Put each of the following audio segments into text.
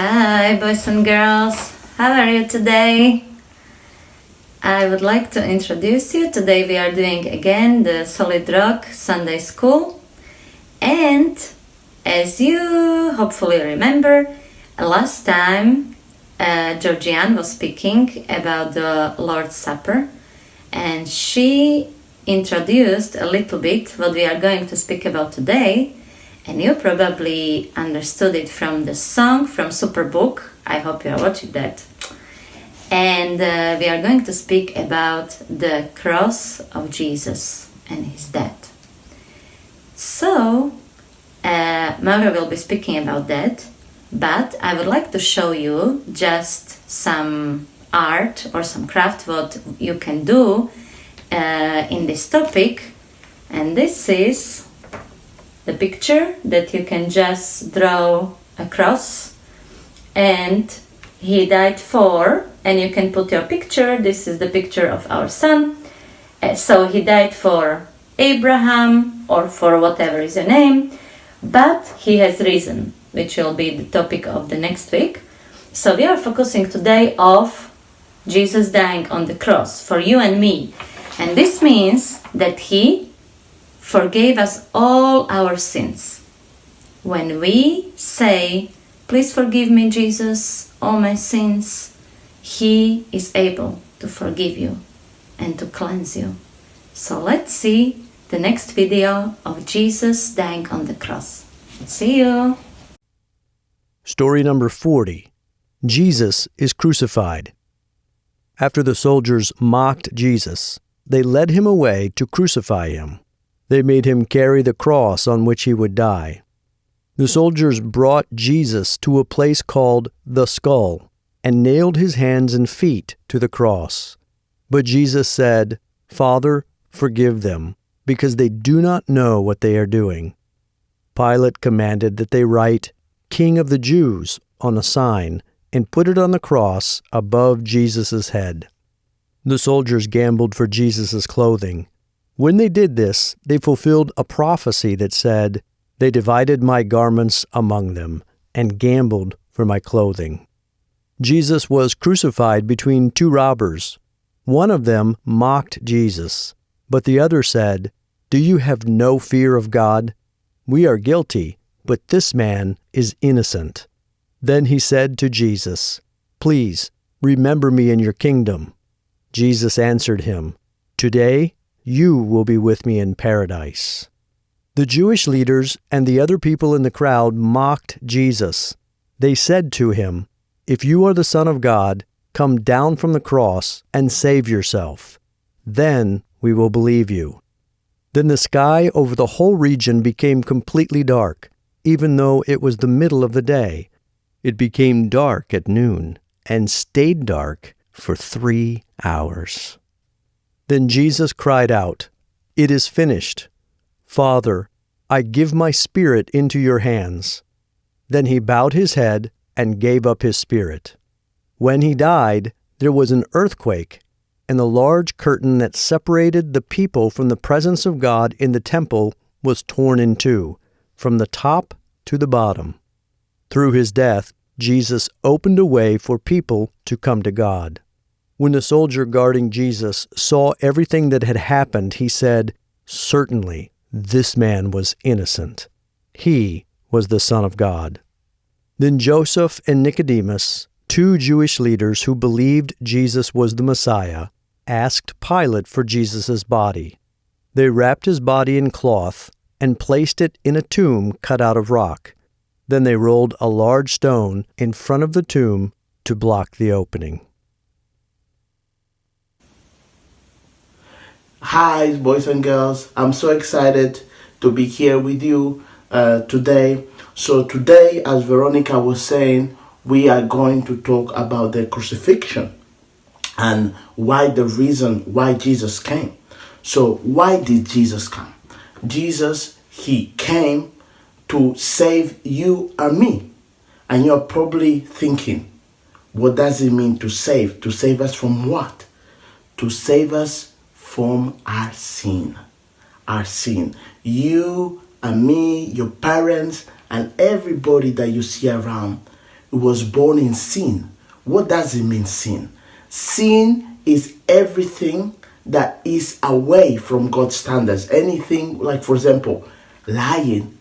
Hi, boys and girls. How are you today? I would like to introduce you. Today we are doing again the Solid Rock Sunday School. And as you hopefully remember, last time Georgianne was speaking about the Lord's Supper, and she introduced a little bit what we are going to speak about today. And you probably understood it from the song from Superbook. I hope you are watching that. And we are going to speak about the cross of Jesus and his death. So, Mauro will be speaking about that, but I would like to show you just some art or some craft what you can do in this topic. And this is the picture that you can just draw a cross, and he died for, and you can put your picture. This is the picture of our son. So he died for Abraham or for whatever is your name, but he has risen, which will be the topic of the next week. So we are focusing today of Jesus dying on the cross for you and me, and this means that he forgave us all our sins. When we say, "Please forgive me, Jesus, all my sins," he is able to forgive you and to cleanse you. So let's see the next video of Jesus dying on the cross. See you! Story number 40. Jesus is crucified. After the soldiers mocked Jesus, they led him away to crucify him. They made him carry the cross on which he would die. The soldiers brought Jesus to a place called the Skull and nailed his hands and feet to the cross. But Jesus said, "Father, forgive them, because they do not know what they are doing." Pilate commanded that they write, "King of the Jews," on a sign and put it on the cross above Jesus' head. The soldiers gambled for Jesus' clothing. When they did this, they fulfilled a prophecy that said, "They divided my garments among them and gambled for my clothing." Jesus was crucified between two robbers. One of them mocked Jesus, but the other said, "Do you have no fear of God? We are guilty, but this man is innocent." Then he said to Jesus, "Please, remember me in your kingdom." Jesus answered him, "Today, you will be with me in paradise." The Jewish leaders and the other people in the crowd mocked Jesus. They said to him, "If you are the Son of God, come down from the cross and save yourself. Then we will believe you." Then the sky over the whole region became completely dark, even though it was the middle of the day. It became dark at noon and stayed dark for 3 hours. Then Jesus cried out, "It is finished. Father, I give my spirit into your hands." Then he bowed his head and gave up his spirit. When he died, there was an earthquake, and the large curtain that separated the people from the presence of God in the temple was torn in two, from the top to the bottom. Through his death, Jesus opened a way for people to come to God. When the soldier guarding Jesus saw everything that had happened, he said, "Certainly, this man was innocent. He was the Son of God." Then Joseph and Nicodemus, two Jewish leaders who believed Jesus was the Messiah, asked Pilate for Jesus' body. They wrapped his body in cloth and placed it in a tomb cut out of rock. Then they rolled a large stone in front of the tomb to block the opening. Hi, boys and girls. I'm so excited to be here with you today. So today, as Veronica was saying, we are going to talk about the crucifixion and the reason why Jesus came. So why did Jesus come? Jesus, he came to save you and me. And you're probably thinking, what does it mean to save? To save us from what? To save us from our sin. Our sin. You and me, your parents, and everybody that you see around, was born in sin. What does it mean, sin? Sin is everything that is away from God's standards. Anything like, for example, lying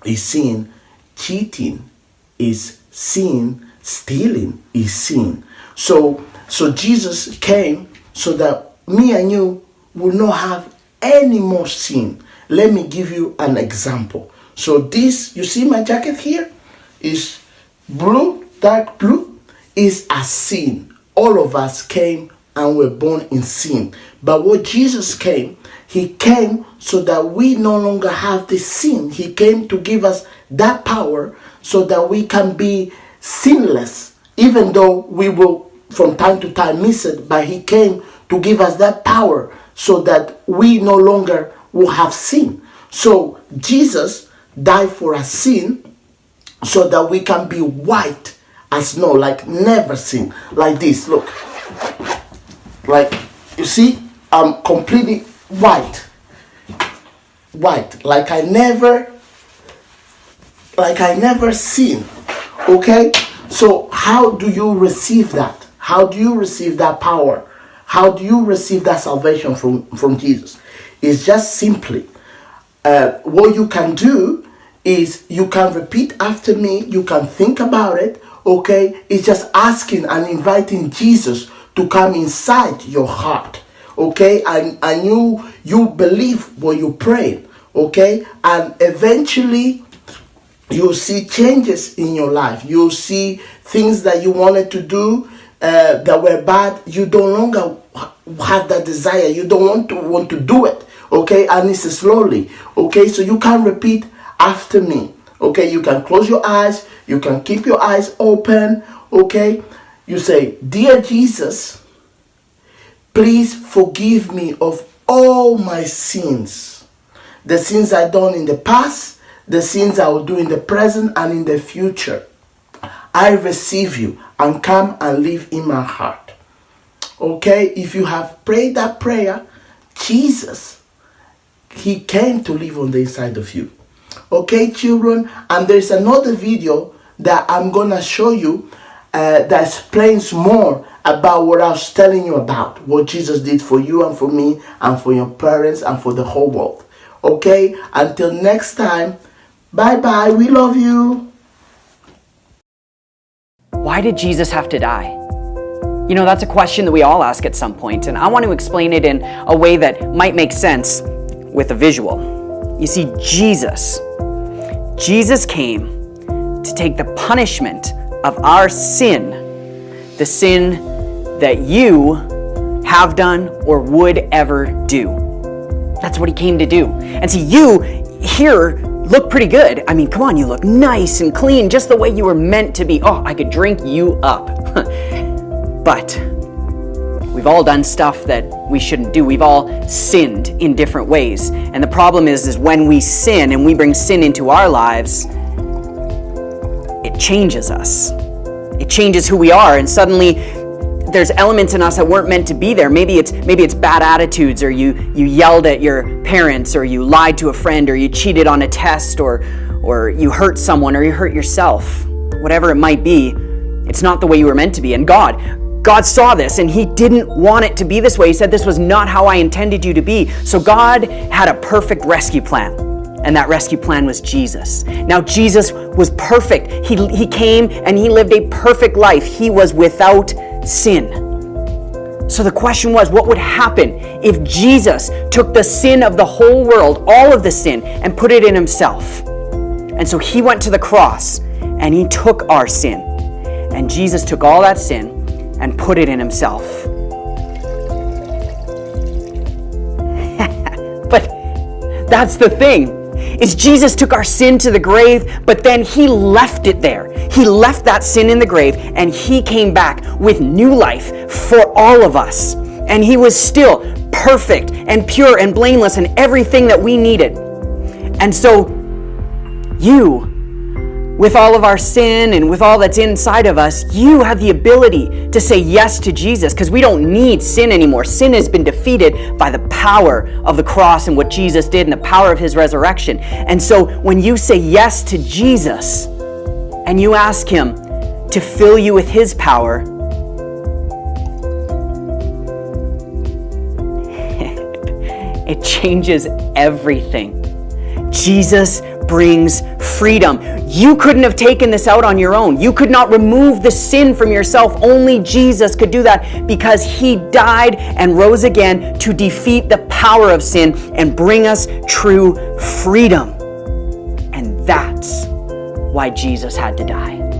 is sin, cheating is sin, stealing is sin. So Jesus came so that me and you will not have any more sin. Let me give you an example. So this, you see my jacket here, is blue, dark blue, is a sin. All of us came and were born in sin. But what Jesus came, he came so that we no longer have this sin. He came to give us that power so that we can be sinless, even though we will from time to time miss it. But he came to give us that power so that we no longer will have sin. So Jesus died for our sin so that we can be white as snow, like never sin. Like this, look. Like, you see, I'm completely white. White, like I never sinned. Okay? So how do you receive that? How do you receive that power? How do you receive that salvation from Jesus? It's just simply, what you can do is you can repeat after me. You can think about it. Okay? It's just asking and inviting Jesus to come inside your heart. Okay? And you believe what you pray. Okay? And eventually you'll see changes in your life. You'll see things that you wanted to do that were bad. You no longer have that desire. You don't want to do it. Okay? And it's slowly. Okay? So you can repeat after me. Okay? You can close your eyes. You can keep your eyes open. Okay? You say, "Dear Jesus, please forgive me of all my sins. The sins I've done in the past, the sins I will do in the present and in the future. I receive you and come and live in my heart." Okay? If you have prayed that prayer, Jesus, he came to live on the inside of you. Okay, children? And there's another video that I'm going to show you that explains more about what I was telling you about, what Jesus did for you and for me and for your parents and for the whole world. Okay? Until next time, bye-bye. We love you. Why did Jesus have to die? You know, that's a question that we all ask at some point, and I want to explain it in a way that might make sense with a visual. You see, Jesus came to take the punishment of our sin, the sin that you have done or would ever do. That's what he came to do. And see, you here look pretty good. I mean, come on, you look nice and clean, just the way you were meant to be. Oh, I could drink you up. But we've all done stuff that we shouldn't do. We've all sinned in different ways. And the problem is when we sin and we bring sin into our lives, it changes us. It changes who we are, and suddenly there's elements in us that weren't meant to be there. Maybe it's bad attitudes, or you yelled at your parents, or you lied to a friend, or you cheated on a test, or you hurt someone, or you hurt yourself. Whatever it might be, it's not the way you were meant to be. And God saw this, and he didn't want it to be this way. He said, "This was not how I intended you to be." So God had a perfect rescue plan. And that rescue plan was Jesus. Now, Jesus was perfect. He came and he lived a perfect life. He was without sin. So the question was, what would happen if Jesus took the sin of the whole world, all of the sin, and put it in himself? And so he went to the cross and he took our sin. And Jesus took all that sin and put it in himself. But that's the thing. Is Jesus took our sin to the grave, but then he left it there. He left that sin in the grave, and he came back with new life for all of us. And he was still perfect and pure and blameless and everything that we needed. And so you, with all of our sin and with all that's inside of us, you have the ability to say yes to Jesus, because we don't need sin anymore. Sin has been defeated by the power of the cross and what Jesus did and the power of his resurrection. And so when you say yes to Jesus and you ask him to fill you with His power, it changes everything. Jesus brings freedom. You couldn't have taken this out on your own. You could not remove the sin from yourself. Only Jesus could do that because He died and rose again to defeat the power of sin and bring us true freedom. And that's why Jesus had to die.